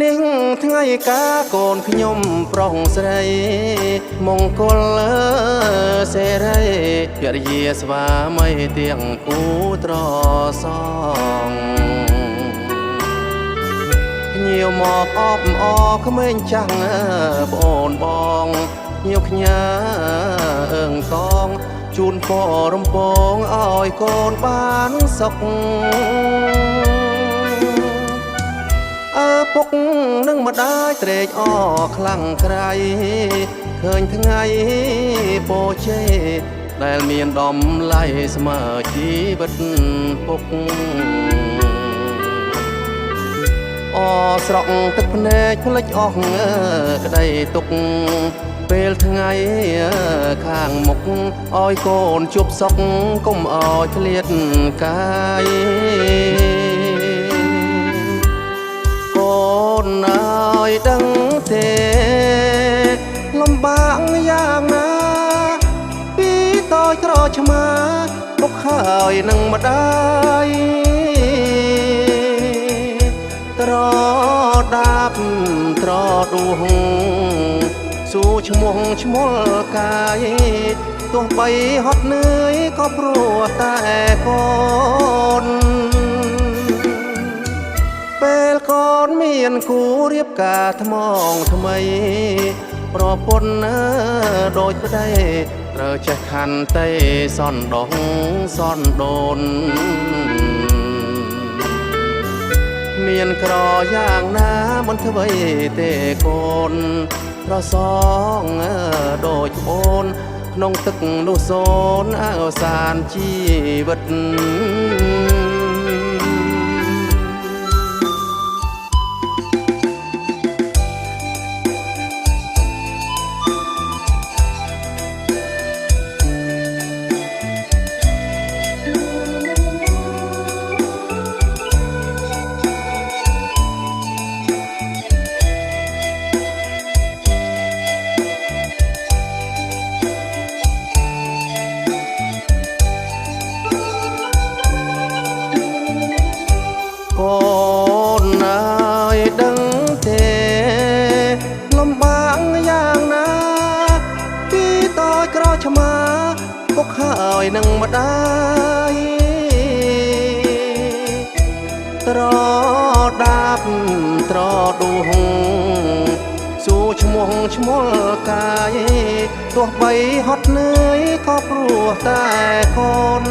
នេះថ្ងៃកាកូនខ្ញុំប្រុសស្រីមង្គលសេរីភរិយាស្វាមីទាំងគូត្រសងញៀវមកអបអក្មេងចាំងប្អូនបងញៀវខ្ញាអើងកងជូនពររំពងឲ្យកូនបានសុខពុកនឹងម្ដាយត្រេកអរខ្លាំងក្រៃឃើញថ្ងៃពោជេដែលមានដំឡៃស្មើជីវិតពុកអស្រក់ទឹកភ្នែកផ្លេចអស់ក្តីទុកពេលថ្ងៃខាងមុខឲ្យកូនជប់សុខកុំឲ្យឃ្លាតកាយកូនអើយដឹងទេលំបាកយ៉ាងណាពីតូចក្រឆ្មាពុកហើយនឹងម្ដាយត្រដាប់ត្រដួងស៊ូឈ្មោះឈ្មោះកាយទោះបីហត់នឿយក៏ព្រោះតែកូនពេលកូនមានគូរៀបការថ្មងថ្មីប្រពន្ធដូចប្តីត្រូវចេះខន្តីសន់ដងសន់ដូនមានក្រយ៉ាងណាមិនធ្វើទេកូនប្រសងដូចក្បូនក្នុងទឹកនោះសូនអើសានជីវិតកូនអើយដឹងទេលំបាកយ៉ាងណាពីតូចក្រឆ្មាពុកហើយនឹងម្ដាយត្រដាប់ត្រដួងស៊ូឈ្មោះឈ្មោះកាយទោះបីហត់នឿយក៏ព្រោះតែកូន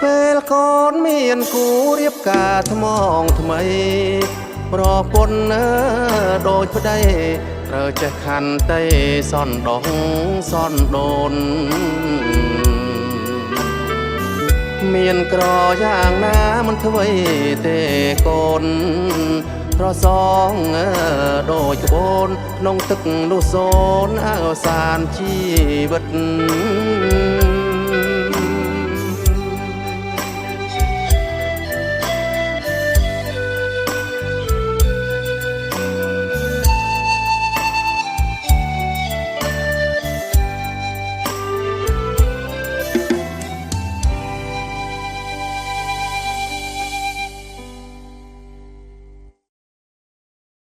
ពេលកូនមានគូរៀបការថ្មងថ្មីប្រពន្ធដូចប្តីត្រូវចេះខន្តីសន់ដងសន់ដូនមានក្រយ៉ាងណាមិនធ្វើទេកូនប្រសងដូចក្បូនក្នុងទឹកនោះសូនអើសានជីវិត